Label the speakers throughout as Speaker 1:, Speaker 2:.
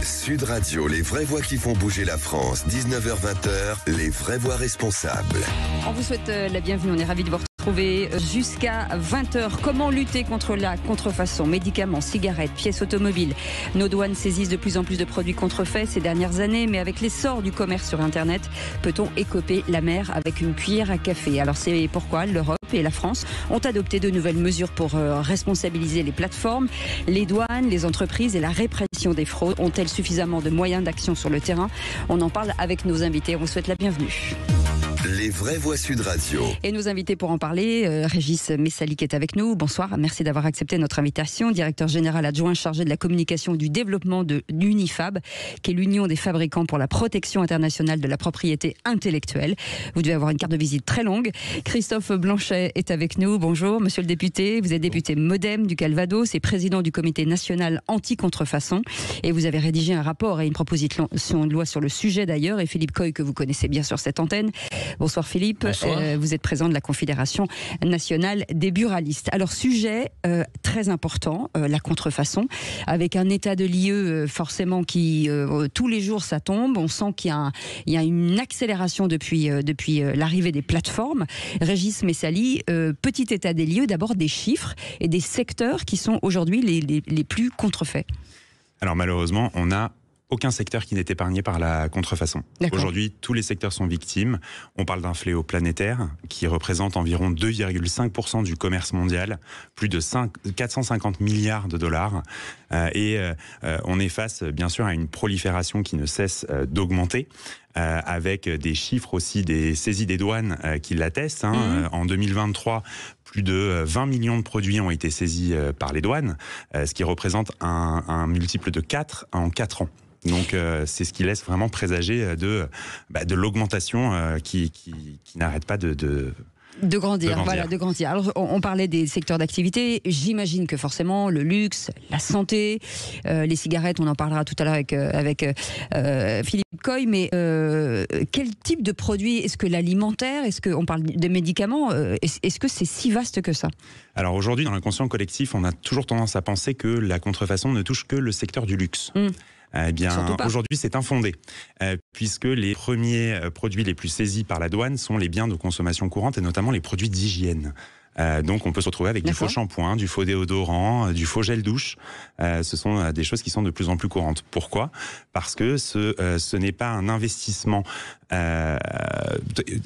Speaker 1: Sud Radio, les vraies voix qui font bouger la France. 19h-20h, les vraies voix responsables.
Speaker 2: On vous souhaite la bienvenue, on est ravis de vous retrouver jusqu'à 20h. Comment lutter contre la contrefaçon? Médicaments, cigarettes, pièces automobiles. Nos douanes saisissent de plus en plus de produits contrefaits ces dernières années, mais avec l'essor du commerce sur Internet, peut-on écoper la mer avec une cuillère à café? Alors c'est pourquoi l'Europe et la France ont adopté de nouvelles mesures pour responsabiliser les plateformes, les douanes, les entreprises et la répression des fraudes. Ont-elles suffisamment de moyens d'action sur le terrain? On en parle avec nos invités. On vous souhaite la bienvenue.
Speaker 1: Les vraies voix Sud Radio.
Speaker 2: Et nos invités pour en parler, Régis Messali qui est avec nous. Bonsoir, merci d'avoir accepté notre invitation. Directeur général adjoint chargé de la communication et du développement de l'UNIFAB, qui est l'Union des fabricants pour la protection internationale de la propriété intellectuelle. Vous devez avoir une carte de visite très longue. Christophe Blanchet est avec nous. Bonjour, monsieur le député. Vous êtes député MoDem du Calvados et président du comité national anti-contrefaçon. Et vous avez rédigé un rapport et une proposition de loi sur le sujet d'ailleurs. Et Philippe Coy, que vous connaissez bien sur cette antenne. Bonsoir Philippe, vous êtes président de la Confédération nationale des buralistes. Alors sujet très important, la contrefaçon, avec un état de lieu forcément qui tous les jours ça tombe, on sent qu'il y a une accélération depuis l'arrivée des plateformes. Régis Messali, petit état des lieux, d'abord des chiffres et des secteurs qui sont aujourd'hui les plus contrefaits.
Speaker 3: Alors malheureusement, on a aucun secteur qui n'est épargné par la contrefaçon. Aujourd'hui, tous les secteurs sont victimes. On parle d'un fléau planétaire qui représente environ 2,5% du commerce mondial, plus de 450 milliards de dollars. On est face, bien sûr, à une prolifération qui ne cesse d'augmenter. Avec des chiffres aussi des saisies des douanes qui l'attestent. En 2023, plus de 20 millions de produits ont été saisis par les douanes, ce qui représente un multiple de 4 en 4 ans. Donc c'est ce qui laisse vraiment présager de l'augmentation qui n'arrête pas de grandir.
Speaker 2: Alors, on parlait des secteurs d'activité. J'imagine que forcément, le luxe, la santé, les cigarettes, on en parlera tout à l'heure avec Philippe Coy. Mais quel type de produits? Est-ce que l'alimentaire? Est-ce qu'on parle de médicaments? Est-ce que c'est si vaste que ça?
Speaker 3: Alors aujourd'hui, dans l'inconscient collectif, on a toujours tendance à penser que la contrefaçon ne touche que le secteur du luxe. Eh bien, aujourd'hui, c'est infondé, puisque les premiers produits les plus saisis par la douane sont les biens de consommation courante et notamment les produits d'hygiène. Donc on peut se retrouver avec du faux shampoing, du faux déodorant, du faux gel douche. Ce sont des choses qui sont de plus en plus courantes. Pourquoi? Parce que ce n'est pas un investissement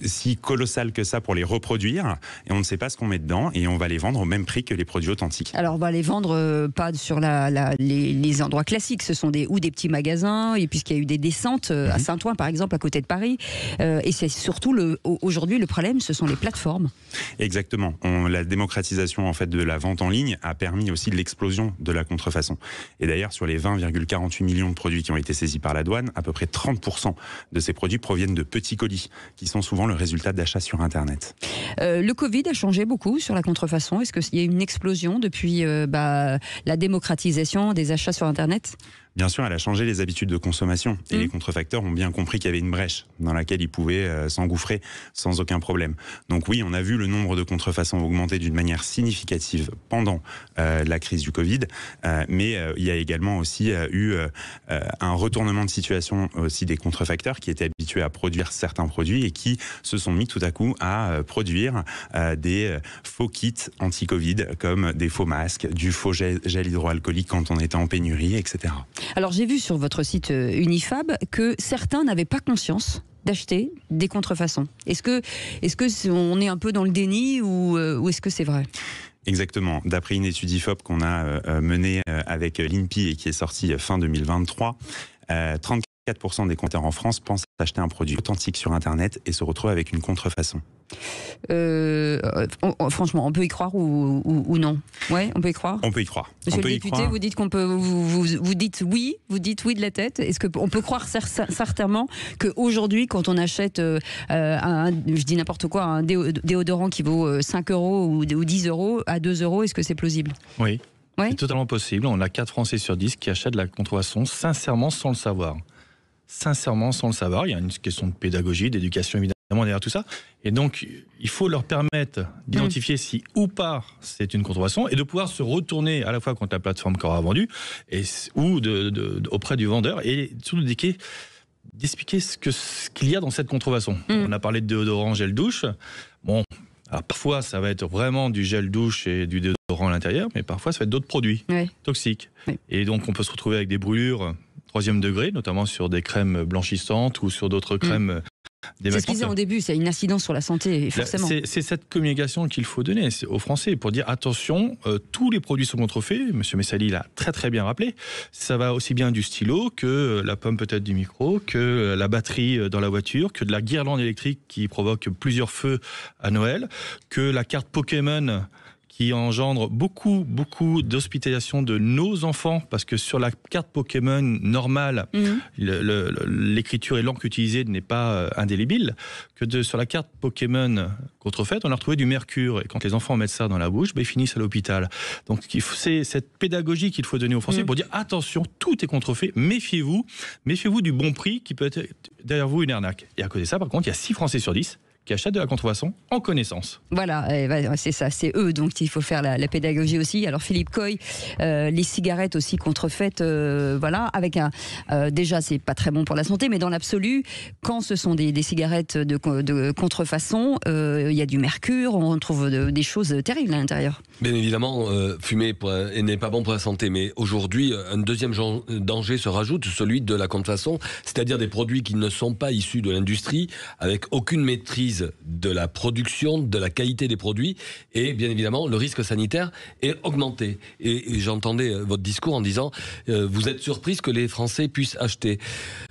Speaker 3: si colossal que ça pour les reproduire, et on ne sait pas ce qu'on met dedans, et on va les vendre au même prix que les produits authentiques.
Speaker 2: Alors on va les vendre pas sur les endroits classiques, ce sont des petits magasins, et puisqu'il y a eu des descentes à Saint-Ouen par exemple, à côté de Paris, et c'est surtout aujourd'hui le problème, ce sont les plateformes.
Speaker 3: Exactement. La démocratisation en fait de la vente en ligne a permis aussi l'explosion de la contrefaçon. Et d'ailleurs, sur les 20,48 millions de produits qui ont été saisis par la douane, à peu près 30% de ces produits proviennent de petits colis, qui sont souvent le résultat d'achats sur Internet.
Speaker 2: Le Covid a changé beaucoup sur la contrefaçon. Est-ce qu'il y a une explosion depuis la démocratisation des achats sur Internet ?
Speaker 3: Bien sûr, elle a changé les habitudes de consommation et les contrefacteurs ont bien compris qu'il y avait une brèche dans laquelle ils pouvaient s'engouffrer sans aucun problème. Donc oui, on a vu le nombre de contrefaçons augmenter d'une manière significative pendant la crise du Covid, mais il y a également aussi eu un retournement de situation aussi des contrefacteurs qui étaient habitués à produire certains produits et qui se sont mis tout à coup à produire des faux kits anti-Covid comme des faux masques, du faux gel hydroalcoolique quand on était en pénurie, etc.
Speaker 2: Alors j'ai vu sur votre site Unifab que certains n'avaient pas conscience d'acheter des contrefaçons. Est-ce que on est un peu dans le déni ou est-ce que c'est vrai ?
Speaker 3: Exactement. D'après une étude IFOP qu'on a menée avec l'INPI et qui est sortie fin 2023, 34% des compteurs en France pensent acheter un produit authentique sur Internet et se retrouvent avec une contrefaçon.
Speaker 2: Franchement, on peut y croire ou non? Ouais, on peut y croire.
Speaker 3: On peut y croire.
Speaker 2: Monsieur le député, vous dites qu'on peut. Vous dites oui de la tête. Est-ce qu'on peut croire certainement qu'aujourd'hui, quand on achète je dis n'importe quoi, un déodorant qui vaut 5 € ou 10 € à 2 €, est-ce que c'est plausible?
Speaker 4: Oui.
Speaker 2: Ouais.
Speaker 4: C'est totalement possible. On a 4 Français sur 10 qui achètent de la contrefaçon sincèrement sans le savoir. Sincèrement sans le savoir. Il y a une question de pédagogie, d'éducation évidemment évidemment derrière tout ça. Et donc, il faut leur permettre d'identifier si ou pas c'est une contrefaçon et de pouvoir se retourner à la fois contre la plateforme qui aura vendu ou auprès du vendeur et surtout d'expliquer ce qu'il y a dans cette contrefaçon. On a parlé de déodorant, gel douche. Bon, alors parfois ça va être vraiment du gel douche et du déodorant à l'intérieur, mais parfois ça va être d'autres produits toxiques. Oui. Et donc on peut se retrouver avec des brûlures 3e degré, notamment sur des crèmes blanchissantes ou sur d'autres crèmes.
Speaker 2: C'est ce qu'ils disaient au début, c'est une incidence sur la santé, forcément.
Speaker 4: C'est cette communication qu'il faut donner aux Français pour dire attention, tous les produits sont contrefaits. Monsieur Messali l'a très très bien rappelé. Ça va aussi bien du stylo que la pomme peut-être du micro, que la batterie dans la voiture, que de la guirlande électrique qui provoque plusieurs feux à Noël, que la carte Pokémon qui engendre beaucoup d'hospitalisation de nos enfants, parce que sur la carte Pokémon normale, l'écriture et l'encre utilisée n'est pas indélébile, que sur la carte Pokémon contrefaite, on a retrouvé du mercure, et quand les enfants mettent ça dans la bouche, ils finissent à l'hôpital. Donc c'est cette pédagogie qu'il faut donner aux Français pour dire attention, tout est contrefait, méfiez-vous du bon prix qui peut être derrière vous une arnaque. Et à côté de ça, par contre, il y a 6 Français sur 10 qui achètent de la contrefaçon en connaissance.
Speaker 2: Voilà, c'est ça, c'est eux, donc il faut faire la pédagogie aussi. Alors Philippe Coy, les cigarettes aussi contrefaites, avec déjà c'est pas très bon pour la santé, mais dans l'absolu, quand ce sont des cigarettes de contrefaçon, il y a du mercure, on trouve des choses terribles à l'intérieur.
Speaker 5: Bien évidemment, fumer n'est pas bon pour la santé, mais aujourd'hui, un deuxième danger se rajoute, celui de la contrefaçon, c'est-à-dire des produits qui ne sont pas issus de l'industrie, avec aucune maîtrise de la production, de la qualité des produits, et bien évidemment le risque sanitaire est augmenté. Et j'entendais votre discours en disant vous êtes surprise que les Français puissent acheter.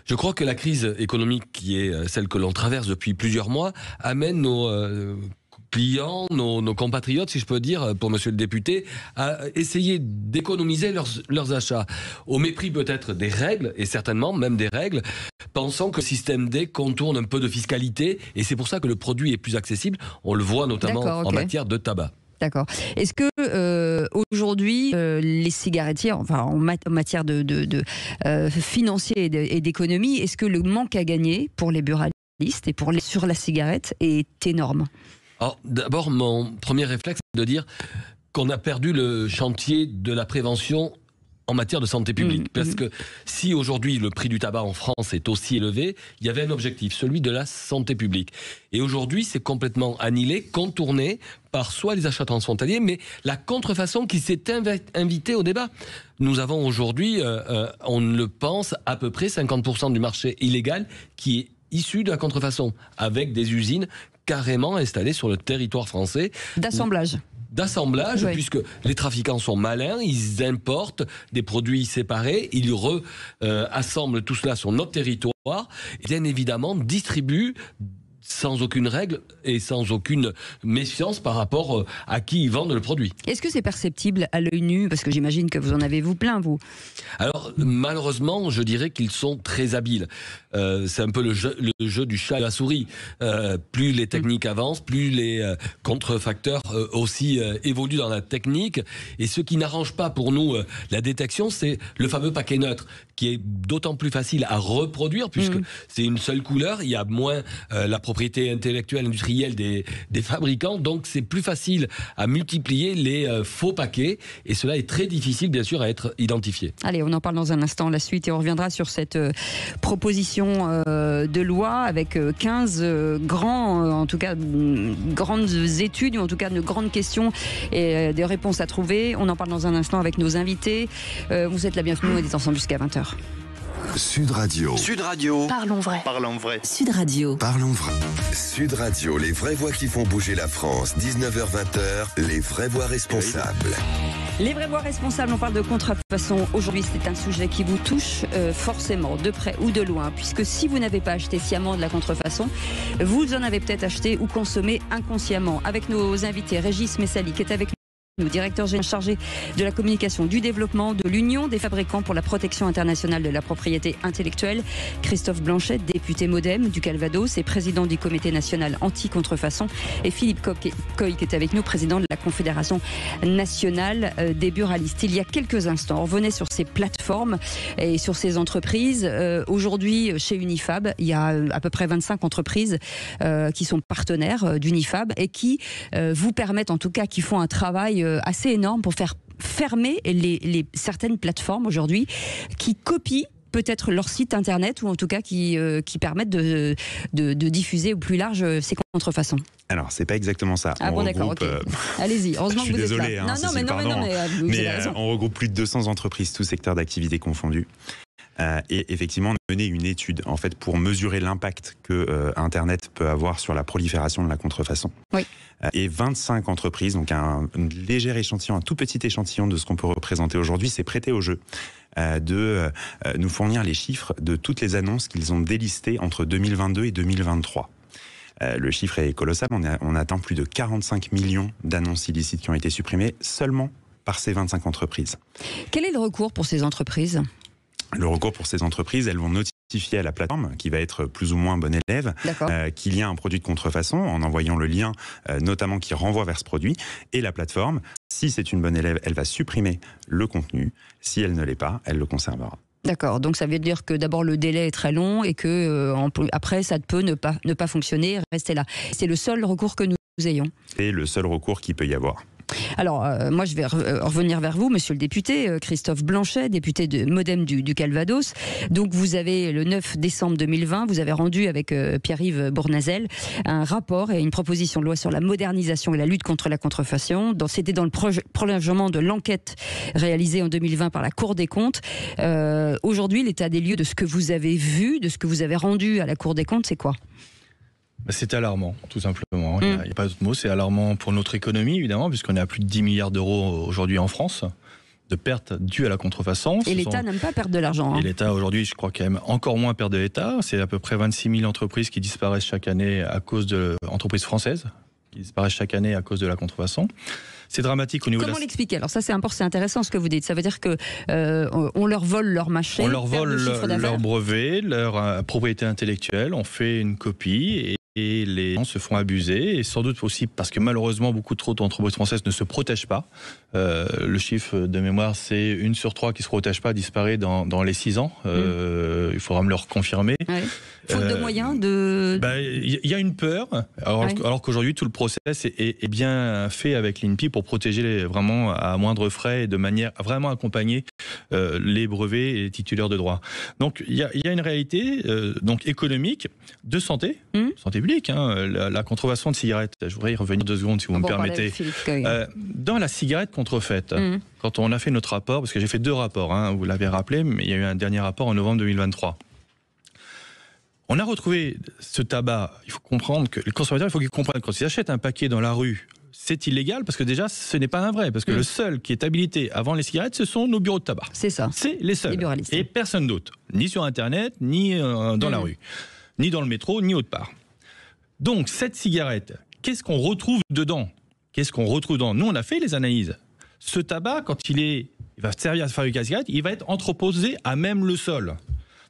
Speaker 5: Je crois que la crise économique qui est celle que l'on traverse depuis plusieurs mois amène nos clients, nos compatriotes, si je peux dire, pour monsieur le député, à essayer d'économiser leurs achats. Au mépris peut-être des règles, et certainement même des règles, pensant que le système D contourne un peu de fiscalité, et c'est pour ça que le produit est plus accessible. On le voit notamment en matière de tabac.
Speaker 2: D'accord. Est-ce que aujourd'hui, les cigarettiers, en matière de financier et d'économie, est-ce que le manque à gagner pour les buralistes et sur la cigarette est énorme ?
Speaker 5: Alors, d'abord, mon premier réflexe, c'est de dire qu'on a perdu le chantier de la prévention en matière de santé publique. Parce que si aujourd'hui le prix du tabac en France est aussi élevé, il y avait un objectif, celui de la santé publique. Et aujourd'hui, c'est complètement annihilé, contourné par soit les achats transfrontaliers, mais la contrefaçon qui s'est invitée au débat. Nous avons aujourd'hui, on le pense, à peu près 50% du marché illégal qui est issu de la contrefaçon, avec des usines carrément installées sur le territoire français.
Speaker 2: D'assemblage, oui.
Speaker 5: Puisque les trafiquants sont malins, ils importent des produits séparés, ils assemblent tout cela sur notre territoire, et bien évidemment distribuent sans aucune règle et sans aucune méfiance par rapport à qui ils vendent le produit.
Speaker 2: Est-ce que c'est perceptible à l'œil nu ? Parce que j'imagine que vous en avez plein, vous.
Speaker 5: Alors, malheureusement, je dirais qu'ils sont très habiles. C'est un peu le jeu du chat et la souris. Plus les techniques avancent, plus les contrefacteurs aussi évoluent dans la technique. Et ce qui n'arrange pas pour nous la détection, c'est le fameux paquet neutre, qui est d'autant plus facile à reproduire, puisque c'est une seule couleur, il y a moins la propriété intellectuelle, industrielle des fabricants, donc c'est plus facile à multiplier les faux paquets, et cela est très difficile, bien sûr, à être identifié.
Speaker 2: Allez, on en parle dans un instant, la suite, et on reviendra sur cette proposition de loi avec 15 grandes études, ou en tout cas de grandes questions et des réponses à trouver. On en parle dans un instant avec nos invités. Vous êtes la bienvenue, on est ensemble jusqu'à 20h.
Speaker 1: Sud Radio.
Speaker 6: Sud Radio.
Speaker 7: Parlons vrai.
Speaker 6: Parlons vrai.
Speaker 7: Sud Radio.
Speaker 1: Parlons vrai. Sud Radio, les vraies voix qui font bouger la France. 19h-20h, les vraies voix responsables.
Speaker 2: Les vraies voix responsables, on parle de contrefaçon. Aujourd'hui, c'est un sujet qui vous touche forcément, de près ou de loin, puisque si vous n'avez pas acheté sciemment de la contrefaçon, vous en avez peut-être acheté ou consommé inconsciemment. Avec nos invités, Régis Messali, qui est avec nous. Nous, directeur général chargé de la communication, du développement de l'Union des fabricants pour la protection internationale de la propriété intellectuelle, Christophe Blanchet, député MoDem du Calvados et président du comité national anti-contrefaçon, et Philippe Coy qui est avec nous, président de la Confédération nationale des buralistes. Il y a quelques instants, on revenait sur ces plateformes et sur ces entreprises. Aujourd'hui, chez Unifab, il y a à peu près 25 entreprises qui sont partenaires d'Unifab et qui vous permettent, en tout cas, qui font un travail assez énorme pour faire fermer certaines plateformes aujourd'hui qui copient peut-être leur site internet ou en tout cas qui permettent de diffuser au plus large ces contrefaçons.
Speaker 3: Alors, c'est pas exactement ça.
Speaker 2: Ah bon, d'accord, ok. Allez-y, heureusement que vous êtes là.
Speaker 3: Désolé, hein, mais on regroupe plus de 200 entreprises, tous secteurs d'activité confondus. Et effectivement, on a mené une étude en fait pour mesurer l'impact que Internet peut avoir sur la prolifération de la contrefaçon.
Speaker 2: Oui.
Speaker 3: Et 25 entreprises, donc un léger échantillon, un tout petit échantillon de ce qu'on peut représenter aujourd'hui, s'est prêté au jeu de nous fournir les chiffres de toutes les annonces qu'ils ont délistées entre 2022 et 2023. Le chiffre est colossal, on atteint plus de 45 millions d'annonces illicites qui ont été supprimées seulement par ces 25 entreprises.
Speaker 2: Quel est le recours pour ces entreprises ?
Speaker 3: Le recours pour ces entreprises, elles vont notifier à la plateforme, qui va être plus ou moins bon élève, qu'il y a un produit de contrefaçon, en envoyant le lien notamment qui renvoie vers ce produit. Et la plateforme, si c'est une bonne élève, elle va supprimer le contenu. Si elle ne l'est pas, elle le conservera.
Speaker 2: D'accord, donc ça veut dire que d'abord le délai est très long et que après ça peut ne pas fonctionner, rester là. C'est le seul recours que nous ayons. C'est
Speaker 3: le seul recours qu'il peut y avoir.
Speaker 2: Alors, moi, je vais revenir vers vous, monsieur le député, Christophe Blanchet, député de MoDem du Calvados. Donc, vous avez, le 9 décembre 2020, vous avez rendu avec Pierre-Yves Bournazel un rapport et une proposition de loi sur la modernisation et la lutte contre la contrefaçon. C'était dans le prolongement de l'enquête réalisée en 2020 par la Cour des comptes. Aujourd'hui, l'état des lieux de ce que vous avez vu, de ce que vous avez rendu à la Cour des comptes, c'est quoi ?
Speaker 4: C'est alarmant, tout simplement. Il n'y a pas d'autre mot. C'est alarmant pour notre économie, évidemment, puisqu'on est à plus de 10 milliards d'euros aujourd'hui en France de pertes dues à la contrefaçon.
Speaker 2: Et l'État n'aime pas perdre de l'argent.
Speaker 4: Et l'État, aujourd'hui, je crois qu'il aime encore moins perdre de l'État. C'est à peu près 26 000 entreprises qui disparaissent chaque année à cause de entreprises françaises, qui disparaissent chaque année à cause de la contrefaçon. C'est dramatique au niveau
Speaker 2: Comment l'expliquer ? Alors ça, c'est intéressant ce que vous dites. Ça veut dire que on leur vole leur marché,
Speaker 4: on leur vole leur brevet, leur propriété intellectuelle, on fait une copie et les gens se font abuser, et sans doute aussi parce que malheureusement beaucoup trop d'entreprises françaises ne se protègent pas. Le chiffre de mémoire, c'est 1 sur 3 qui ne se protège pas disparaît dans les 6 ans. Il faudra me le reconfirmer.
Speaker 2: Ouais. Faute de moyens de...
Speaker 4: y a une peur, alors qu'aujourd'hui tout le process est bien fait avec l'INPI pour protéger vraiment à moindre frais et de manière à vraiment accompagner les brevets et les titulaires de droit. Donc il y a une réalité donc économique, de santé, santé publique. La contrefaçon de cigarettes, je voudrais y revenir 2 secondes si vous me permettez. Dans la cigarette contrefaite, quand on a fait notre rapport, parce que j'ai fait 2 rapports, vous l'avez rappelé, mais il y a eu un dernier rapport en novembre 2023. On a retrouvé ce tabac. Il faut comprendre que le consommateur, il faut qu'il comprenne quand il achète un paquet dans la rue, c'est illégal parce que déjà, ce n'est pas un vrai. Parce que le seul qui est habilité à vendre les cigarettes, ce sont nos bureaux de tabac.
Speaker 2: C'est ça.
Speaker 4: C'est les seuls.
Speaker 2: Les buralistes.
Speaker 4: Et personne d'autre. Ni sur Internet, ni dans la rue. Ni dans le métro, ni autre part. Donc, cette cigarette, qu'est-ce qu'on retrouve dedans ? Nous, on a fait les analyses. Ce tabac, quand il va servir à fabriquer la cigarette, il va être entreposé à même le sol.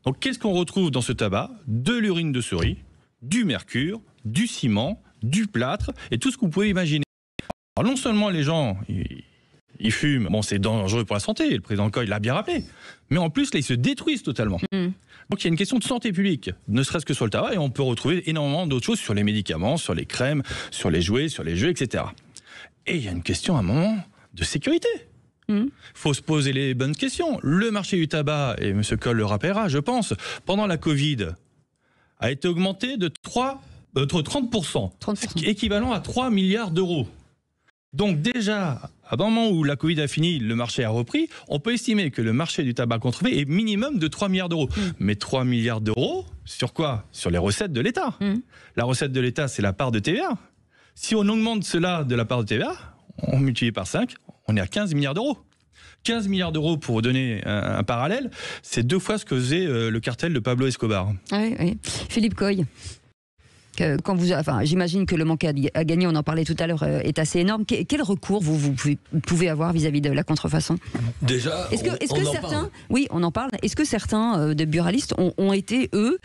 Speaker 4: Donc, qu'est-ce qu'on retrouve dans ce tabac ? De l'urine de souris, du mercure, du ciment, du plâtre et tout ce que vous pouvez imaginer. Alors, non seulement les gens, ils fument, c'est dangereux pour la santé, le président Coy l'a bien rappelé, mais en plus, là, ils se détruisent totalement. Donc, il y a une question de santé publique, ne serait-ce que sur le tabac, et on peut retrouver énormément d'autres choses sur les médicaments, sur les crèmes, sur les jouets, sur les jeux, etc. Et il y a une question, à un moment, de sécurité. Il faut se poser les bonnes questions. Le marché du tabac, et M. Coll le rappellera, je pense, pendant la Covid, a été augmenté de 30%, équivalent à 3 milliards d'euros. Donc déjà, à un moment où la Covid a fini, le marché a repris, on peut estimer que le marché du tabac contrefait est minimum de 3 milliards d'euros. Mais 3 milliards d'euros, sur quoi ? Sur les recettes de l'État. La recette de l'État, c'est la part de TVA. Si on augmente cela de la part de TVA, on multiplie par 5, on est à 15 milliards d'euros. 15 milliards d'euros, pour vous donner un parallèle, c'est 2 fois ce que faisait le cartel de Pablo Escobar.
Speaker 2: Oui. Philippe Coy. Quand j'imagine que le manque à gagner, on en parlait tout à l'heure, est assez énorme. Quel recours vous pouvez avoir vis-à-vis de la contrefaçon?
Speaker 5: Déjà,
Speaker 2: est-ce que certains, oui, on en parle. Est-ce que certains des buralistes ont été eux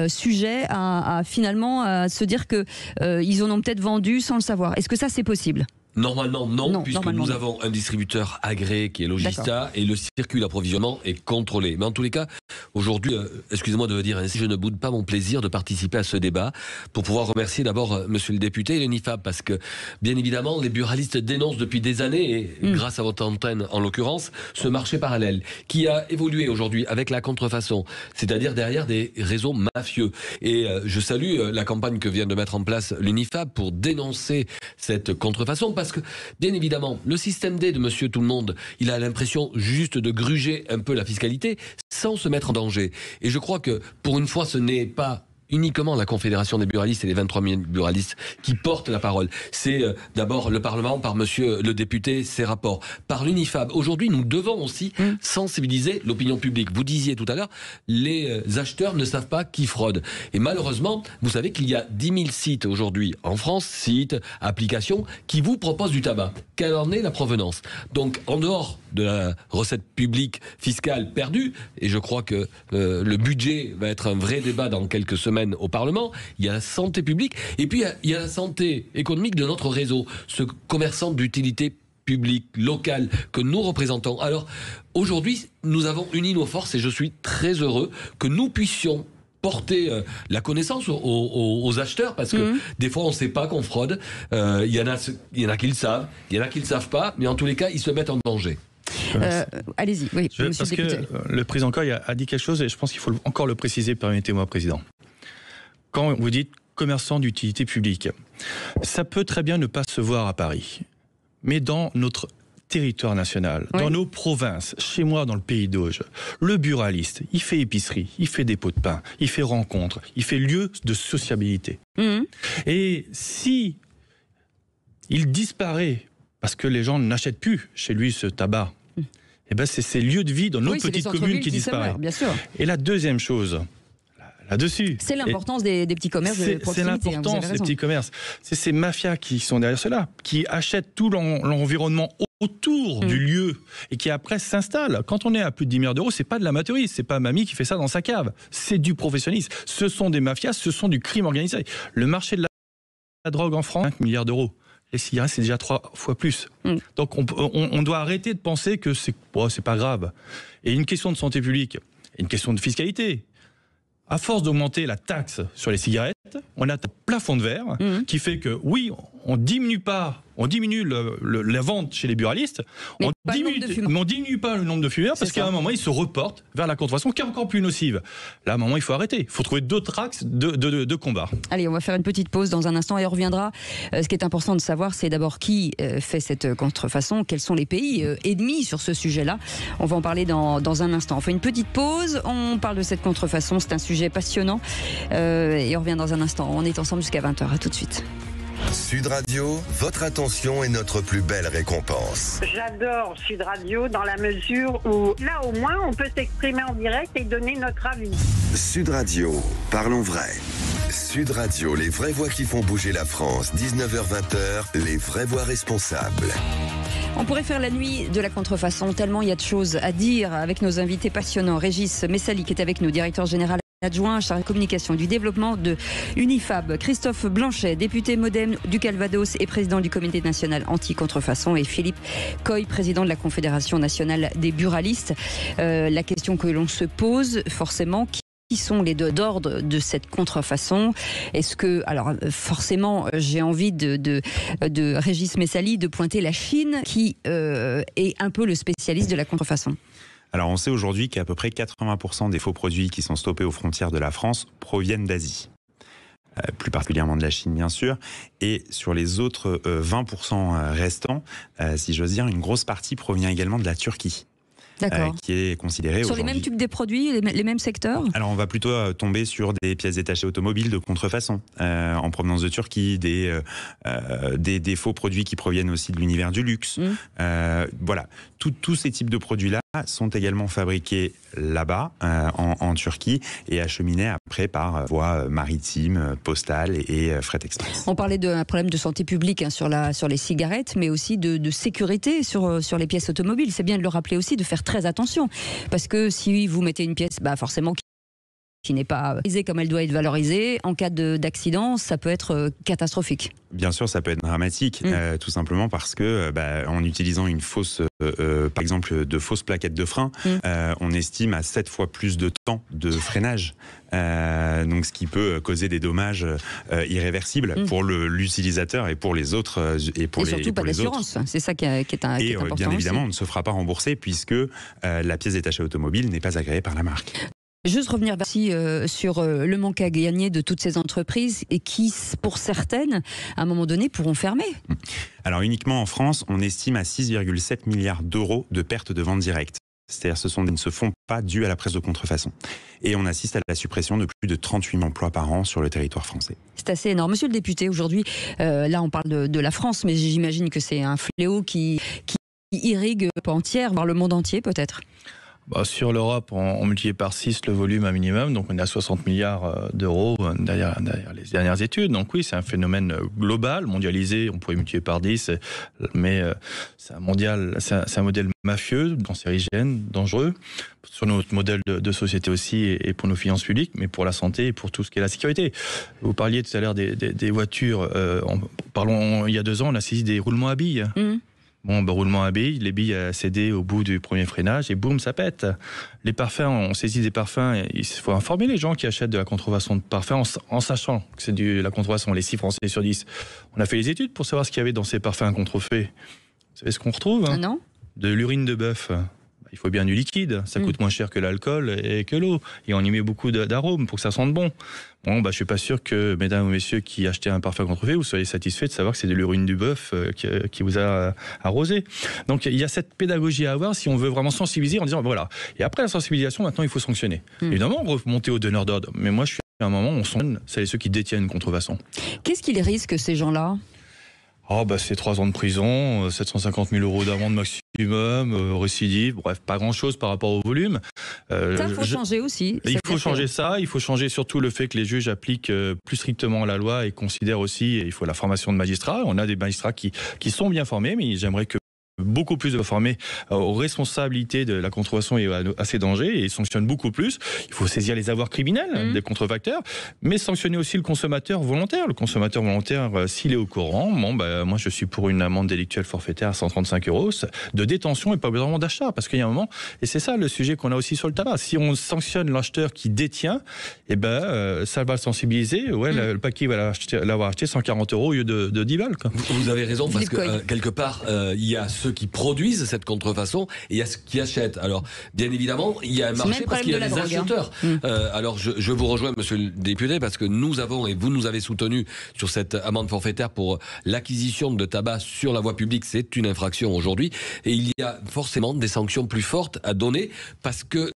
Speaker 2: sujets à finalement à se dire que ils en ont peut-être vendu sans le savoir? Est-ce que ça c'est possible?
Speaker 5: Normalement non, puisque nous avons un distributeur agréé qui est Logista et le circuit d'approvisionnement est contrôlé. Mais en tous les cas, aujourd'hui, excusez-moi de le dire ainsi, je ne boude pas mon plaisir de participer à ce débat pour pouvoir remercier d'abord monsieur le député et l'UNIFAB, parce que bien évidemment les buralistes dénoncent depuis des années, et grâce à votre antenne en l'occurrence, ce marché parallèle qui a évolué aujourd'hui avec la contrefaçon, c'est-à-dire derrière des réseaux mafieux. Et je salue la campagne que vient de mettre en place l'UNIFAB pour dénoncer cette contrefaçon, parce que, bien évidemment, le système D de monsieur tout le monde, il a l'impression juste de gruger un peu la fiscalité sans se mettre en danger. Et je crois que, pour une fois, ce n'est pas uniquement la Confédération des buralistes et les 23 000 buralistes qui portent la parole. C'est d'abord le Parlement, par monsieur le député, ses rapports, par l'UNIFAB. Aujourd'hui, nous devons aussi sensibiliser l'opinion publique. Vous disiez tout à l'heure, les acheteurs ne savent pas qui fraude. Et malheureusement, vous savez qu'il y a 10 000 sites aujourd'hui en France, sites, applications, qui vous proposent du tabac. Quelle en est la provenance? Donc, en dehors de la recette publique fiscale perdue, et je crois que le budget va être un vrai débat dans quelques semaines au Parlement, il y a la santé publique et puis il y a la santé économique de notre réseau, ce commerçant d'utilité publique, locale, que nous représentons. Alors aujourd'hui, nous avons uni nos forces et je suis très heureux que nous puissions porter la connaissance aux acheteurs, parce que des fois on ne sait pas qu'on fraude, il y en a qui le savent, il y en a qui ne le savent pas, mais en tous les cas ils se mettent en danger.
Speaker 2: Allez-y, oui, monsieur
Speaker 4: parce
Speaker 2: le député.
Speaker 4: Que le président Coy a dit quelque chose et je pense qu'il faut encore le préciser, permettez-moi, président. Quand vous dites commerçant d'utilité publique, ça peut très bien ne pas se voir à Paris, mais dans notre territoire national, dans nos provinces, chez moi dans le pays d'Auge, le buraliste, il fait épicerie, il fait dépôt de pain, il fait rencontre, il fait lieu de sociabilité. Et si il disparaît parce que les gens n'achètent plus chez lui ce tabac, eh ben c'est ces lieux de vie dans nos petites communes qui disparaissent.
Speaker 2: Bien sûr.
Speaker 4: Et la deuxième chose, là-dessus,
Speaker 2: c'est l'importance des petits commerces de proximité.
Speaker 4: C'est l'importance des petits commerces. C'est ces mafias qui sont derrière cela, qui achètent tout l'environnement autour du lieu et qui après s'installent. Quand on est à plus de 10 milliards d'euros, c'est pas de l'amateurisme, c'est pas mamie qui fait ça dans sa cave. C'est du professionnalisme. Ce sont des mafias, ce sont du crime organisé. Le marché de la drogue en France, 5 milliards d'euros. Les cigarettes, c'est déjà 3 fois plus. Donc on doit arrêter de penser que c'est pas grave. Et une question de santé publique, une question de fiscalité. À force d'augmenter la taxe sur les cigarettes, on a un plafond de verre qui fait que, oui, on diminue la vente chez les buralistes, mais on diminue pas le nombre de fumeurs, parce qu'à un moment, ils se reportent vers la contrefaçon qui est encore plus nocive. Là, à un moment, il faut arrêter. Il faut trouver d'autres axes de combat.
Speaker 2: Allez, on va faire une petite pause dans un instant et on reviendra. Ce qui est important de savoir, c'est d'abord qui fait cette contrefaçon, quels sont les pays ennemis sur ce sujet-là. On va en parler dans un instant. On fait une petite pause, on parle de cette contrefaçon, c'est un sujet passionnant et on revient dans un instant. On est ensemble jusqu'à 20h. À tout de suite.
Speaker 1: Sud Radio, votre attention est notre plus belle récompense.
Speaker 6: J'adore Sud Radio dans la mesure où, là au moins, on peut s'exprimer en direct et donner notre avis.
Speaker 1: Sud Radio, parlons vrai. Sud Radio, les vraies voix qui font bouger la France. 19h-20h, les vraies voix responsables.
Speaker 2: On pourrait faire la nuit de la contrefaçon, tellement il y a de choses à dire avec nos invités passionnants. Régis Messali qui est avec nous, directeur général adjoint chargé de communication du développement de UNIFAB, Christophe Blanchet, député Modem du Calvados et président du comité national anti-contrefaçon, et Philippe Coy, président de la Confédération nationale des buralistes. La question que l'on se pose forcément, qui sont les deux d'ordre de cette contrefaçon? Est-ce que, alors forcément, j'ai envie de Régis Messali de pointer la Chine qui est un peu le spécialiste de la contrefaçon.
Speaker 3: Alors on sait aujourd'hui qu'à peu près 80% des faux produits qui sont stoppés aux frontières de la France proviennent d'Asie. Plus particulièrement de la Chine bien sûr, et sur les autres 20% restants, si j'ose dire, une grosse partie provient également de la Turquie.
Speaker 2: D'accord.
Speaker 3: Qui est considéré
Speaker 2: sur les mêmes types de produits, les mêmes secteurs?
Speaker 3: Alors on va plutôt tomber sur des pièces détachées automobiles de contrefaçon en provenance de Turquie, des faux produits qui proviennent aussi de l'univers du luxe. Voilà, tous ces types de produits-là sont également fabriqués là-bas, en Turquie, et acheminés après par voie maritime, postale et fret express.
Speaker 2: On parlait d'un problème de santé publique sur les cigarettes, mais aussi de sécurité sur les pièces automobiles. C'est bien de le rappeler aussi, de faire très attention. Parce que si vous mettez une pièce, forcément, qui n'est pas valorisée comme elle doit être valorisée, en cas d'accident, ça peut être catastrophique.
Speaker 3: Bien sûr, ça peut être dramatique, tout simplement parce que, en utilisant une fausse, par exemple, de fausses plaquettes de frein, on estime à 7 fois plus de temps de freinage. Donc, ce qui peut causer des dommages irréversibles pour l'utilisateur et pour les autres. Et
Speaker 2: surtout pas d'assurance. C'est ça qui est important.
Speaker 3: Et bien évidemment, on ne se fera pas rembourser puisque la pièce détachée automobile n'est pas agréée par la marque.
Speaker 2: Juste revenir aussi sur le manque à gagner de toutes ces entreprises et qui, pour certaines, à un moment donné, pourront fermer.
Speaker 3: Alors uniquement en France, on estime à 6,7 milliards d'euros de pertes de ventes directes. C'est-à-dire ne se font pas dues à la presse de contrefaçon. Et on assiste à la suppression de plus de 38 000 emplois par an sur le territoire français.
Speaker 2: C'est assez énorme. Monsieur le député, aujourd'hui, là on parle de la France, mais j'imagine que c'est un fléau qui irrigue entière, voire le monde entier peut-être.
Speaker 4: Sur l'Europe, on multiplie par 6 le volume un minimum, donc on est à 60 milliards d'euros derrière les dernières études. Donc oui, c'est un phénomène global, mondialisé, on pourrait multiplier par 10, mais c'est un modèle mafieux, cancérigène, dangereux, sur notre modèle de société aussi et pour nos finances publiques, mais pour la santé et pour tout ce qui est la sécurité. Vous parliez tout à l'heure des voitures, il y a 2 ans, on a saisi des roulements à billes. Roulement à billes, les billes a cédé au bout du premier freinage et boum, ça pète. Les parfums, on saisit des parfums, il faut informer les gens qui achètent de la contrefaçon de parfums en sachant que c'est de la contrefaçon, les 6 Français sur 10. On a fait les études pour savoir ce qu'il y avait dans ces parfums contrefaits. Vous savez ce qu'on retrouve
Speaker 2: Non.
Speaker 4: De l'urine de bœuf. Il faut bien du liquide, ça coûte moins cher que l'alcool et que l'eau. Et on y met beaucoup d'arômes pour que ça sente bon. Je suis pas sûr que, mesdames ou messieurs qui achetaient un parfum contrefait, vous soyez satisfaits de savoir que c'est de l'urine du bœuf qui vous a arrosé. Donc il y a cette pédagogie à avoir si on veut vraiment sensibiliser en disant voilà. Et après la sensibilisation, maintenant il faut sanctionner. Évidemment, remonter aux donneurs d'ordre. Mais moi, je suis à un moment où on sanctionne ceux qui détiennent une contrefaçon.
Speaker 2: Qu'est-ce qu'ils risquent, ces gens-là ?
Speaker 4: C'est 3 ans de prison, 750 000 euros d'amende maximum, récidive, bref, pas grand-chose par rapport au volume.
Speaker 2: Ça, il faut changer aussi.
Speaker 4: Il faut changer ça, il faut changer surtout le fait que les juges appliquent plus strictement la loi et considèrent aussi, il faut la formation de magistrats. On a des magistrats qui sont bien formés, mais j'aimerais que beaucoup plus de formés aux responsabilités de la contrefaçon et à ses dangers et sanctionne beaucoup plus. Il faut saisir les avoirs criminels des contrefacteurs, mais sanctionner aussi le consommateur volontaire. Le consommateur volontaire, s'il est au courant, moi je suis pour une amende délictuelle forfaitaire à 135 € de détention et pas besoin d'achat, parce qu'il y a un moment, et c'est ça le sujet qu'on a aussi sur le tabac. Si on sanctionne l'acheteur qui détient, ça va le sensibiliser. Le paquet va l'avoir acheté 140 € au lieu de 10 balles. Quoi.
Speaker 5: Vous avez raison, parce que quelque part, il y a ceux qui produisent cette contrefaçon et il y a ceux qui achètent. Alors, bien évidemment, il y a un marché parce qu'il y a des acheteurs. Alors, je vous rejoins, monsieur le député, parce que nous avons, et vous nous avez soutenu sur cette amende forfaitaire pour l'acquisition de tabac sur la voie publique. C'est une infraction aujourd'hui. Et il y a forcément des sanctions plus fortes à donner parce que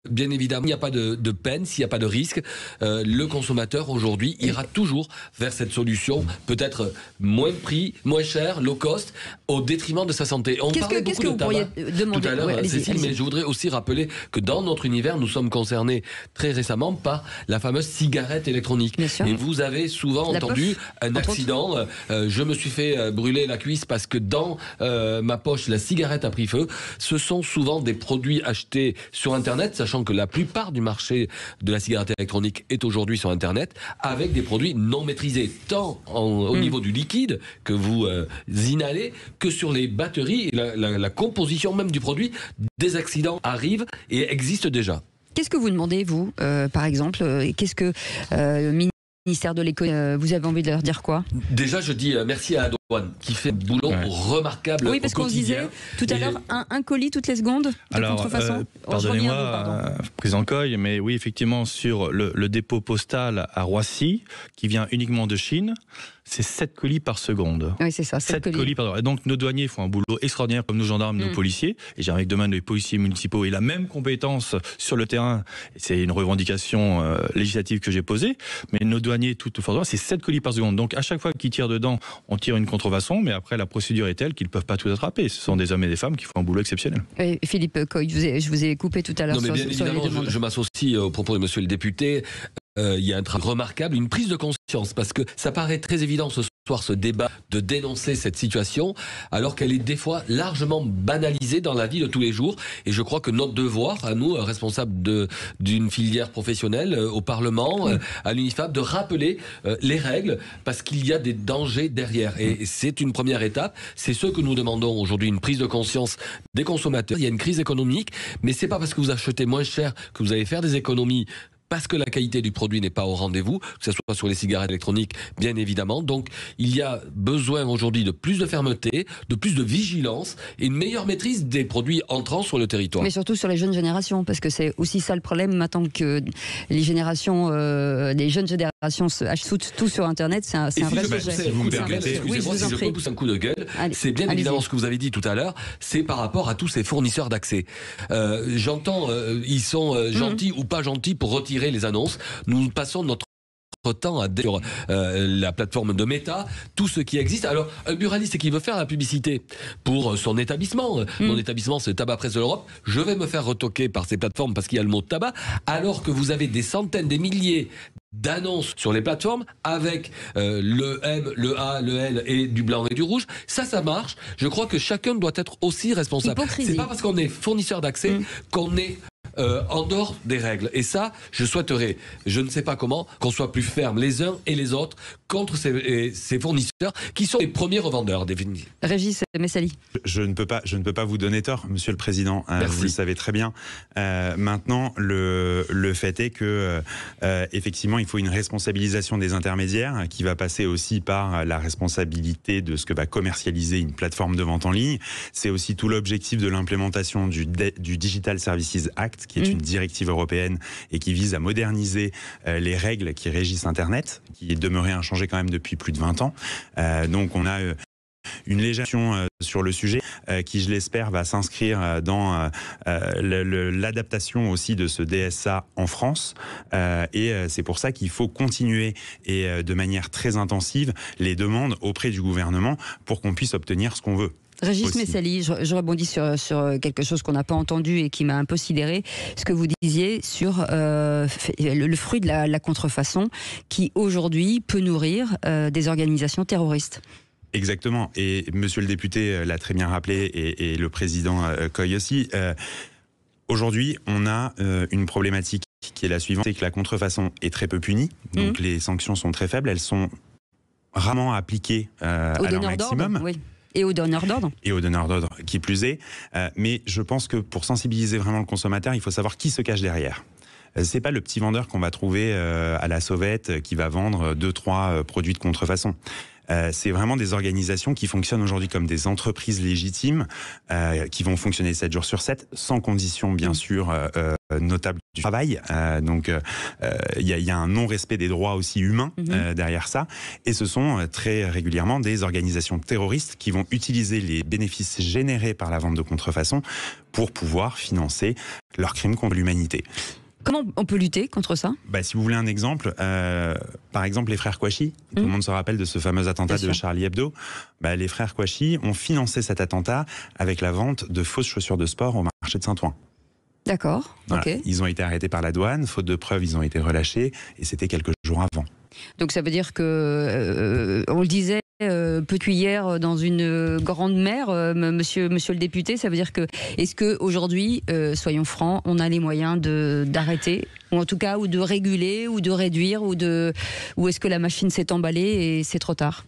Speaker 5: bien évidemment, il n'y a pas de peine, s'il n'y a pas de risque. Le consommateur, aujourd'hui, ira toujours vers cette solution, peut-être moins de prix, moins cher, low cost, au détriment de sa santé. On parlait beaucoup de tabac tout à l'heure, Cécile, mais je voudrais aussi rappeler que dans notre univers, nous sommes concernés très récemment par la fameuse cigarette électronique. Et vous avez souvent entendu un accident. Je me suis fait brûler la cuisse parce que dans ma poche, la cigarette a pris feu. Ce sont souvent des produits achetés sur Internet, sachant que la plupart du marché de la cigarette électronique est aujourd'hui sur Internet, avec des produits non maîtrisés, tant au niveau du liquide que vous inhalez, que sur les batteries et la composition même du produit. Des accidents arrivent et existent déjà.
Speaker 2: Qu'est-ce que vous demandez, vous, par exemple qu'est-ce que le ministère de l'économie, vous avez envie de leur dire quoi ?
Speaker 5: Déjà, je dis merci à la douane qui fait un boulot remarquable au quotidien.
Speaker 2: Oui, parce qu'on se disait tout à l'heure, un colis toutes les secondes de contrefaçon.
Speaker 4: Pardonnez-moi, prise en coille, mais oui, effectivement, sur le dépôt postal à Roissy, qui vient uniquement de Chine, c'est 7 colis par seconde.
Speaker 2: Oui, c'est ça, 7
Speaker 4: colis par seconde. Et donc, nos douaniers font un boulot extraordinaire, comme nos gendarmes, nos policiers. Et j'aimerais que demain, les policiers municipaux aient la même compétence sur le terrain. C'est une revendication législative que j'ai posée. Mais nos douaniers, tout fort, c'est 7 colis par seconde. Donc, à chaque fois qu'ils tirent dedans, on tire une contrefaçon, mais après la procédure est telle qu'ils ne peuvent pas tout attraper. Ce sont des hommes et des femmes qui font un boulot exceptionnel.
Speaker 2: Et Philippe Coy, je vous ai coupé tout à l'heure sur les demandes.
Speaker 5: Je m'associe au propos de monsieur le député. Il y a un travail remarquable, une prise de conscience, parce que ça paraît très évident ce soir, ce débat, de dénoncer cette situation, alors qu'elle est des fois largement banalisée dans la vie de tous les jours. Et je crois que notre devoir, à nous, responsables d'une filière professionnelle, au Parlement, à l'UNIFAB, de rappeler les règles, parce qu'il y a des dangers derrière. Et c'est une première étape. C'est ce que nous demandons aujourd'hui, une prise de conscience des consommateurs. Il y a une crise économique, mais c'est pas parce que vous achetez moins cher que vous allez faire des économies, parce que la qualité du produit n'est pas au rendez-vous, que ce soit sur les cigarettes électroniques, bien évidemment. Donc, il y a besoin aujourd'hui de plus de fermeté, de plus de vigilance et une meilleure maîtrise des produits entrant sur le territoire.
Speaker 2: Mais surtout sur les jeunes générations, parce que c'est aussi ça le problème, maintenant que les jeunes générations achètent tout sur Internet, c'est un vrai sujet.
Speaker 5: Si vous me permettez, excusez-moi si je peux pousser un coup de gueule, c'est bien évidemment ce que vous avez dit tout à l'heure, c'est par rapport à tous ces fournisseurs d'accès. J'entends, ils sont gentils ou pas gentils pour retirer les annonces. Nous passons notre temps sur la plateforme de Meta, tout ce qui existe. Alors, un buraliste qui veut faire la publicité pour son établissement, mon établissement c'est Tabac Presse de l'Europe, je vais me faire retoquer par ces plateformes parce qu'il y a le mot tabac, alors que vous avez des centaines, des milliers d'annonces sur les plateformes avec le M, le A, le L et du blanc et du rouge. Ça marche. Je crois que chacun doit être aussi responsable. C'est pas parce qu'on est fournisseur d'accès qu'on est en dehors des règles. Et ça, je souhaiterais, je ne sais pas comment, qu'on soit plus ferme les uns et les autres contre ces fournisseurs qui sont les premiers revendeurs définitivement.
Speaker 2: Régis Messali.
Speaker 3: Je ne peux pas vous donner tort, Monsieur le Président. Vous le savez très bien. Maintenant, le fait est que effectivement, il faut une responsabilisation des intermédiaires qui va passer aussi par la responsabilité de ce que va commercialiser une plateforme de vente en ligne. C'est aussi tout l'objectif de l'implémentation du Digital Services Act, qui est une directive européenne et qui vise à moderniser les règles qui régissent Internet, qui est demeuré inchangé quand même depuis plus de 20 ans. Donc on a une législation sur le sujet qui, je l'espère, va s'inscrire dans l'adaptation aussi de ce DSA en France. Et c'est pour ça qu'il faut continuer et de manière très intensive les demandes auprès du gouvernement pour qu'on puisse obtenir ce qu'on veut.
Speaker 2: Régis Messali, je rebondis sur quelque chose qu'on n'a pas entendu et qui m'a un peu sidéré, ce que vous disiez sur le fruit de la contrefaçon qui aujourd'hui peut nourrir des organisations terroristes.
Speaker 3: Exactement, et monsieur le député l'a très bien rappelé et le président Coy aussi. Aujourd'hui, on a une problématique qui est la suivante, c'est que la contrefaçon est très peu punie, donc les sanctions sont très faibles, elles sont rarement appliquées à leur maximum.
Speaker 2: Oui. Et aux donneurs d'ordre.
Speaker 3: Et aux donneurs d'ordre, qui plus est. Mais je pense que pour sensibiliser vraiment le consommateur, il faut savoir qui se cache derrière. C'est pas le petit vendeur qu'on va trouver à la sauvette qui va vendre 2-3 produits de contrefaçon. C'est vraiment des organisations qui fonctionnent aujourd'hui comme des entreprises légitimes, qui vont fonctionner 7 jours sur 7, sans conditions bien sûr notables du travail. Donc il y a un non-respect des droits aussi humains derrière ça. Et ce sont très régulièrement des organisations terroristes qui vont utiliser les bénéfices générés par la vente de contrefaçon pour pouvoir financer leurs crimes contre l'humanité.
Speaker 2: Comment on peut lutter contre ça ?
Speaker 3: Si vous voulez un exemple, par exemple les frères Kouachi, tout le monde se rappelle de ce fameux attentat de Charlie Hebdo. Les frères Kouachi ont financé cet attentat avec la vente de fausses chaussures de sport au marché de Saint-Ouen.
Speaker 2: D'accord,
Speaker 3: voilà.
Speaker 2: Ok.
Speaker 3: Ils ont été arrêtés par la douane, faute de preuves, ils ont été relâchés, et c'était quelques jours avant.
Speaker 2: Donc ça veut dire que, on le disait, petit hier dans une grande mer, monsieur le député, ça veut dire que, est-ce qu'aujourd'hui, soyons francs, on a les moyens d'arrêter, ou en tout cas, ou de réguler, ou de réduire, ou est-ce que la machine s'est emballée et c'est trop tard ?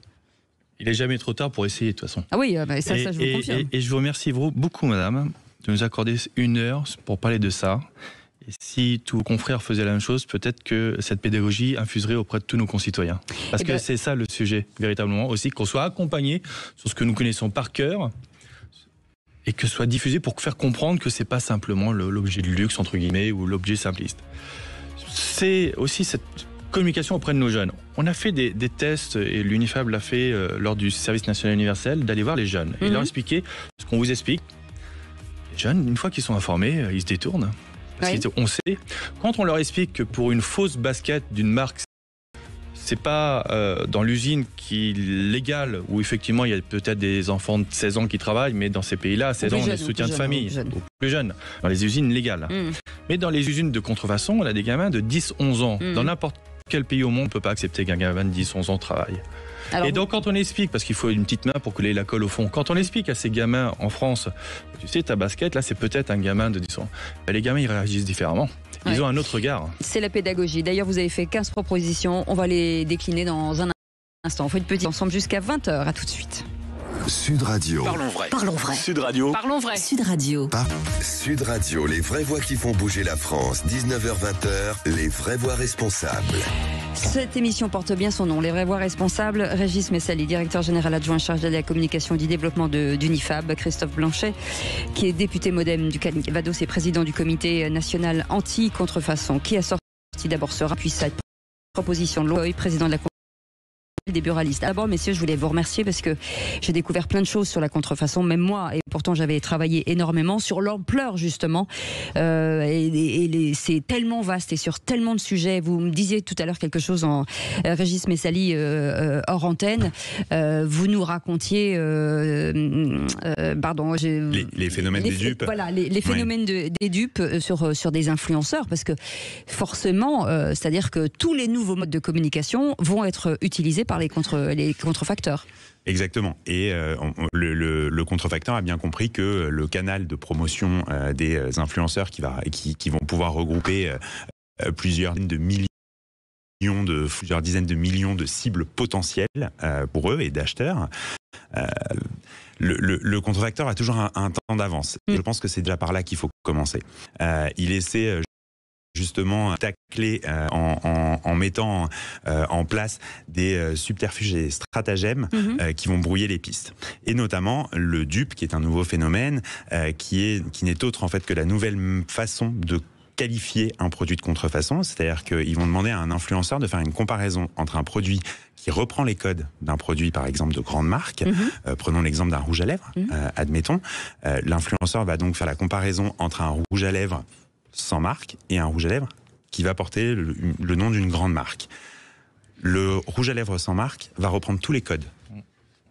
Speaker 4: Il n'est jamais trop tard pour essayer de toute façon.
Speaker 2: Ah oui, ça je vous confirme.
Speaker 4: Et je vous remercie beaucoup, madame, de nous accorder 1 heure pour parler de ça. Et si tous vos confrères faisaient la même chose, peut-être que cette pédagogie infuserait auprès de tous nos concitoyens. Parce que c'est ça le sujet, véritablement, aussi, qu'on soit accompagné sur ce que nous connaissons par cœur et que ce soit diffusé pour faire comprendre que c'est pas simplement l'objet de luxe, entre guillemets, ou l'objet simpliste. C'est aussi cette communication auprès de nos jeunes. On a fait des tests, et l'UNIFAB l'a fait lors du service national universel, d'aller voir les jeunes et leur expliquer ce qu'on vous explique. Les jeunes, une fois qu'ils sont informés, ils se détournent. Parce qu'on sait, quand on leur explique que pour une fausse basket d'une marque c'est pas dans l'usine qui est légale, où effectivement il y a peut-être des enfants de 16 ans qui travaillent, mais dans ces pays-là, à 16 ans, on est soutien de famille, ou plus jeunes, dans les usines légales. Mais dans les usines de contrefaçon, on a des gamins de 10-11 ans. Dans n'importe quel pays au monde, on ne peut pas accepter qu'un gamin de 10-11 ans travaille. Alors, et donc quand on explique, parce qu'il faut une petite main pour coller la colle au fond, quand on explique à ces gamins en France, tu sais, ta basket, là c'est peut-être un gamin de 10 ans, ben, les gamins ils réagissent différemment. Ils ont un autre regard.
Speaker 2: C'est la pédagogie. D'ailleurs, vous avez fait 15 propositions. On va les décliner dans un instant. On fait une petite ensemble jusqu'à 20h. À tout de suite.
Speaker 1: Sud Radio.
Speaker 7: Parlons vrai.
Speaker 8: Parlons vrai.
Speaker 7: Sud Radio.
Speaker 8: Parlons vrai.
Speaker 7: Sud Radio.
Speaker 1: Sud Radio, les vraies voix qui font bouger la France. 19h-20h, les vraies voix responsables.
Speaker 2: Cette émission porte bien son nom, Les vraies voix responsables. Régis Messali, directeur général adjoint chargé de la communication et du développement d'Unifab. Christophe Blanchet, qui est député modem du Calvados et président du comité national anti-contrefaçon, qui a sorti d'abord ce puis sa proposition de loi, président de la des buralistes. D'abord, messieurs, je voulais vous remercier parce que j'ai découvert plein de choses sur la contrefaçon, même moi, et pourtant j'avais travaillé énormément sur l'ampleur justement. C'est tellement vaste et sur tellement de sujets. Vous me disiez tout à l'heure quelque chose en Régis Messali hors antenne. Vous nous racontiez, pardon,
Speaker 3: les phénomènes des dupes.
Speaker 2: Voilà, les phénomènes des dupes sur des influenceurs, parce que forcément, c'est-à-dire que tous les nouveaux modes de communication vont être utilisés par les contrefacteurs.
Speaker 3: Exactement. Et le contrefacteur a bien compris que le canal de promotion des influenceurs qui vont pouvoir regrouper plusieurs dizaines de millions de cibles potentielles pour eux et d'acheteurs, le contrefacteur a toujours un temps d'avance. Je pense que c'est déjà par là qu'il faut commencer. Il essaie justement tacler en mettant en place des subterfuges et stratagèmes qui vont brouiller les pistes. Et notamment le dupe, qui est un nouveau phénomène qui n'est autre en fait que la nouvelle façon de qualifier un produit de contrefaçon, c'est-à-dire qu'ils vont demander à un influenceur de faire une comparaison entre un produit qui reprend les codes d'un produit, par exemple, de grande marque. Prenons l'exemple d'un rouge à lèvres, admettons. L'influenceur va donc faire la comparaison entre un rouge à lèvres sans marque et un rouge à lèvres qui va porter le nom d'une grande marque. Le rouge à lèvres sans marque va reprendre tous les codes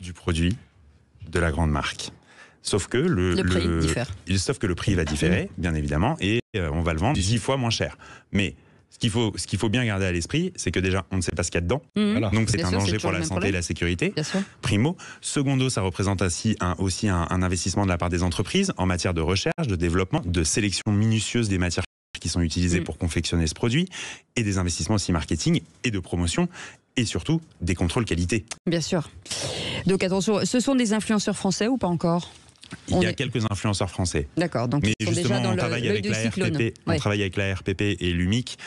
Speaker 3: du produit de la grande marque. Sauf que le prix diffère. Sauf que le prix va différer, bien évidemment, et on va le vendre 10 fois moins cher. Mais ce qu'il faut bien garder à l'esprit, c'est que déjà, on ne sait pas ce qu'il y a dedans. Donc c'est un danger pour la santé et la sécurité. Primo. Secondo, ça représente aussi un investissement de la part des entreprises en matière de recherche, de développement, de sélection minutieuse des matières qui sont utilisées pour confectionner ce produit, et des investissements aussi marketing et de promotion, et surtout des contrôles qualité.
Speaker 2: Bien sûr. Donc attention, ce sont des influenceurs français ou pas encore ?
Speaker 3: Il y a quelques influenceurs français.
Speaker 2: D'accord, donc
Speaker 3: mais
Speaker 2: ils sont
Speaker 3: justement,
Speaker 2: déjà dans
Speaker 3: on travaille avec la RPP, on travaille avec la RPP et l'UMIC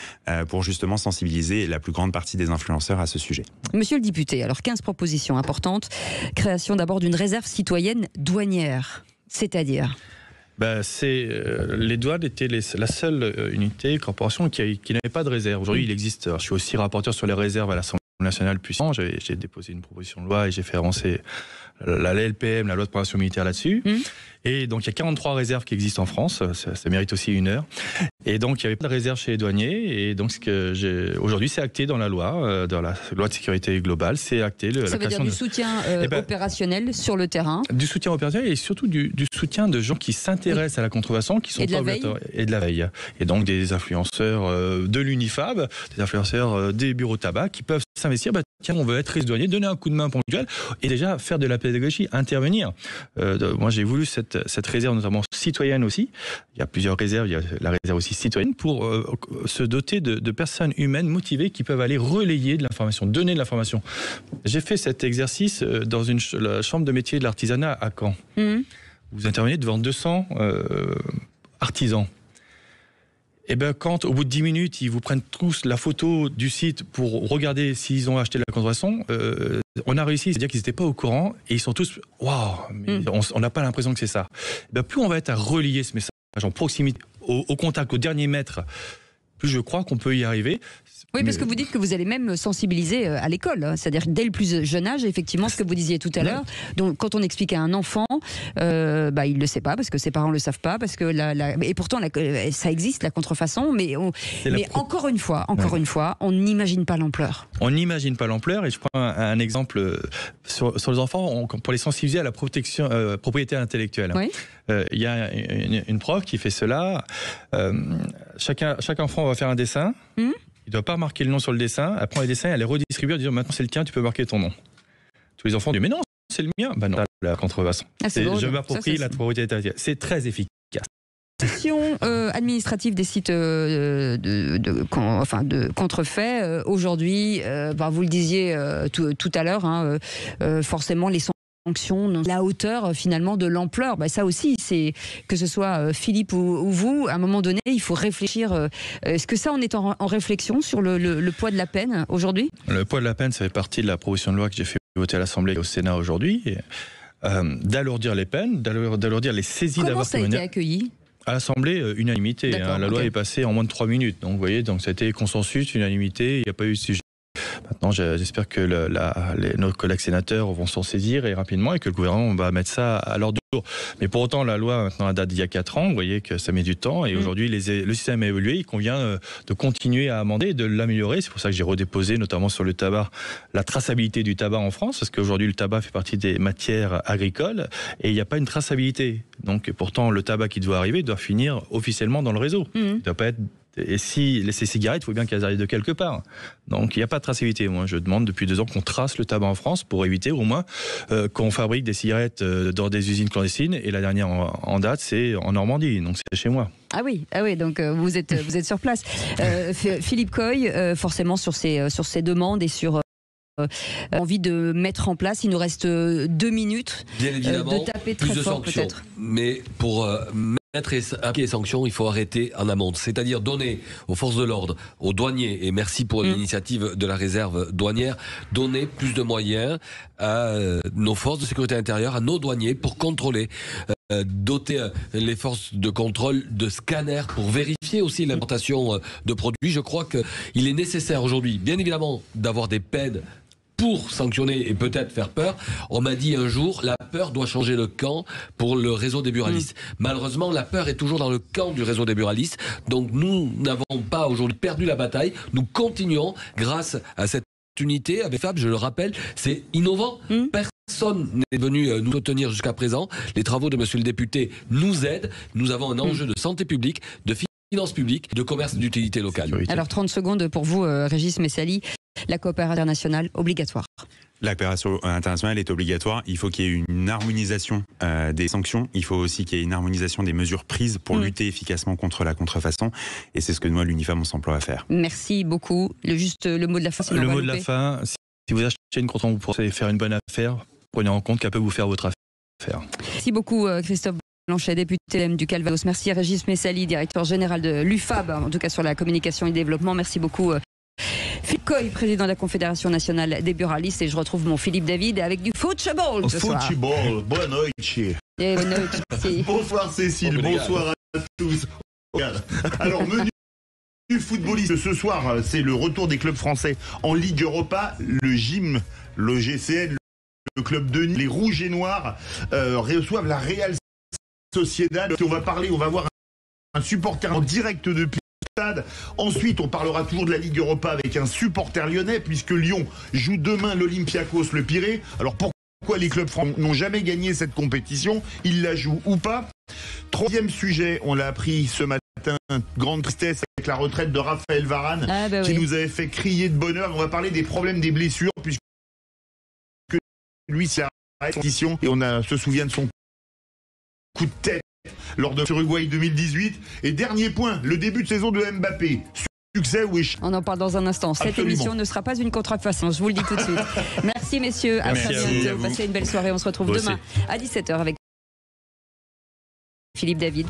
Speaker 3: pour justement sensibiliser la plus grande partie des influenceurs à ce sujet. Monsieur
Speaker 2: le député, alors 15 propositions importantes. Création d'abord d'une réserve citoyenne douanière, c'est-à-dire
Speaker 4: les douanes étaient la seule unité, corporation qui n'avait pas de réserve. Aujourd'hui, il existe. Alors, je suis aussi rapporteur sur les réserves à l'Assemblée nationale puissant. J'ai déposé une proposition de loi et j'ai fait avancer la LPM, la loi de prévention militaire là-dessus. Et donc il y a 43 réserves qui existent en France, ça mérite aussi une heure. Et donc il n'y avait pas de réserve chez les douaniers. Et donc aujourd'hui c'est acté dans la loi de sécurité globale, c'est acté.
Speaker 2: Ça veut dire du soutien opérationnel sur le terrain.
Speaker 4: Du soutien opérationnel et surtout du soutien de gens qui s'intéressent à la contrefaçon, qui sont pas obligatoires. Et de la veille. Et donc des influenceurs de l'Unifab, des influenceurs des bureaux de tabac qui peuvent s'investir. Tiens, on veut être risque douanier, donner un coup de main ponctuel et déjà faire de la pédagogie, intervenir. Moi, j'ai voulu cette réserve, notamment citoyenne aussi. Il y a plusieurs réserves, il y a la réserve aussi citoyenne pour se doter de personnes humaines motivées qui peuvent aller relayer de l'information, donner de l'information. J'ai fait cet exercice dans la chambre de métier de l'artisanat à Caen. Vous intervenez devant 200 artisans. Et quand, au bout de 10 minutes, ils vous prennent tous la photo du site pour regarder s'ils ont acheté la contrefaçon, on a réussi, c'est-à-dire qu'ils n'étaient pas au courant et ils sont tous « waouh !» On n'a pas l'impression que c'est ça. Plus on va être à relier ce message en proximité, au contact, au dernier mètre, plus je crois qu'on peut y arriver.
Speaker 2: Oui, parce que vous dites que vous allez même sensibiliser à l'école, hein. C'est-à-dire dès le plus jeune âge, effectivement, ce que vous disiez tout à l'heure. Donc, quand on explique à un enfant, il ne le sait pas, parce que ses parents ne le savent pas, parce que et pourtant, ça existe, la contrefaçon, mais encore une fois, on n'imagine pas l'ampleur.
Speaker 4: On n'imagine pas l'ampleur, et je prends un exemple sur les enfants, pour les sensibiliser à la propriété intellectuelle.
Speaker 2: Oui.
Speaker 4: Il y a une prof qui fait cela. Chaque enfant va faire un dessin. Il ne doit pas marquer le nom sur le dessin. Elle prend les dessins, elle les redistribue en disant maintenant c'est le tien, tu peux marquer ton nom. Tous les enfants disent mais non, c'est le mien. Ben non, la contrefaçon. Je m'approprie la propriété intellectuelle. C'est très efficace.
Speaker 2: Gestion administrative des sites de contrefaits. Aujourd'hui, vous le disiez tout à l'heure, hein, forcément les sanctions, la hauteur finalement de l'ampleur, ça aussi, c'est que ce soit Philippe ou vous, à un moment donné, il faut réfléchir. Est-ce que ça, on est en réflexion sur le poids de la peine aujourd'hui ?
Speaker 4: Le poids de la peine, ça fait partie de la proposition de loi que j'ai fait voter à l'Assemblée et au Sénat aujourd'hui. D'alourdir les peines, d'alourdir les saisies d'avoir
Speaker 2: témoignage. Comment ça a été accueilli ?
Speaker 4: À l'Assemblée, unanimité. La loi est passée en moins de 3 minutes. Donc, vous voyez, ça a été consensus, unanimité. Il n'y a pas eu de sujet. Maintenant, j'espère que nos collègues sénateurs vont s'en saisir et rapidement, et que le gouvernement va mettre ça à l'ordre du jour. Mais pour autant, la loi maintenant date d'il y a 4 ans. Vous voyez que ça met du temps. Et aujourd'hui, le système a évolué. Il convient de continuer à amender et de l'améliorer. C'est pour ça que j'ai redéposé, notamment sur le tabac, la traçabilité du tabac en France. Parce qu'aujourd'hui, le tabac fait partie des matières agricoles et il n'y a pas une traçabilité. Donc, pourtant, le tabac qui doit arriver doit finir officiellement dans le réseau. Il ne doit pas être. Et si ces cigarettes, il faut bien qu'elles arrivent de quelque part. Donc il n'y a pas de traçabilité. Moi, je demande depuis 2 ans qu'on trace le tabac en France pour éviter au moins qu'on fabrique des cigarettes dans des usines clandestines. Et la dernière en date, c'est en Normandie. Donc c'est chez moi.
Speaker 2: Ah oui, donc vous êtes sur place. Philippe Coy, forcément sur ces demandes et sur envie de mettre en place, il nous reste 2 minutes.
Speaker 5: Bien évidemment,
Speaker 2: de taper très
Speaker 5: plus de
Speaker 2: fort
Speaker 5: sanctions.
Speaker 2: peut-être.
Speaker 5: Mais pour mettre les sanctions, il faut arrêter en amont. C'est-à-dire donner aux forces de l'ordre, aux douaniers, et merci pour l'initiative de la réserve douanière, donner plus de moyens à nos forces de sécurité intérieure, à nos douaniers pour contrôler. Doter les forces de contrôle de scanners pour vérifier aussi l'importation de produits. Je crois qu'il est nécessaire aujourd'hui, bien évidemment, d'avoir des peines pour sanctionner et peut-être faire peur. On m'a dit un jour, la peur doit changer de camp pour le réseau des buralistes. Malheureusement, la peur est toujours dans le camp du réseau des buralistes. Donc nous n'avons pas aujourd'hui perdu la bataille. Nous continuons grâce à cette unité avec Fab, je le rappelle, c'est innovant. Personne n'est venu nous soutenir jusqu'à présent. Les travaux de monsieur le député nous aident. Nous avons un enjeu de santé publique, de finances publiques, de commerce d'utilité locale.
Speaker 2: Alors 30 secondes pour vous, Régis Messali. La coopération internationale obligatoire.
Speaker 3: La coopération internationale est obligatoire. Il faut qu'il y ait une harmonisation des sanctions. Il faut aussi qu'il y ait une harmonisation des mesures prises pour lutter efficacement contre la contrefaçon. Et c'est ce que nous, à l'UNIFAB, on s'emploie à faire.
Speaker 2: Merci beaucoup. Le mot de la fin.
Speaker 4: Le mot de la fin, si vous achetez une contrefaçon, vous pensez faire une bonne affaire, prenez en compte qu'elle peut vous faire votre affaire. Merci
Speaker 2: beaucoup, Christophe Blanchet, député du Calvados. Merci à Régis Messali, directeur général de l'UFAB, en tout cas sur la communication et le développement. Merci beaucoup. Philippe Coy, président de la Confédération nationale des buralistes, et je retrouve mon Philippe David avec du football ce soir.
Speaker 7: Football, boa noite. Bonsoir Cécile, bonsoir à tous. Alors, menu footballiste ce soir, c'est le retour des clubs français en Ligue Europa, le GIM, le GCN, le club de Nice, les Rouges et Noirs reçoivent la Real Sociedad. On va voir un supporter en direct depuis stade. Ensuite, on parlera toujours de la Ligue Europa avec un supporter lyonnais, puisque Lyon joue demain l'Olympiakos, le Pirée. Alors pourquoi les clubs français n'ont jamais gagné cette compétition? Ils la jouent ou pas? Troisième sujet, on l'a appris ce matin, grande tristesse avec la retraite de Raphaël Varane, qui nous avait fait crier de bonheur. On va parler des problèmes des blessures, puisque lui, c'est la compétition, et on se souvient de son coup de tête lors de Uruguay 2018. Et dernier point, le début de saison de Mbappé. Succès ou échec?
Speaker 2: On en parle dans un instant. Cette émission ne sera pas une contrefaçon, je vous le dis tout de suite. Merci messieurs, à très bientôt. Passez une belle soirée, on se retrouve demain à 17h avec Philippe David.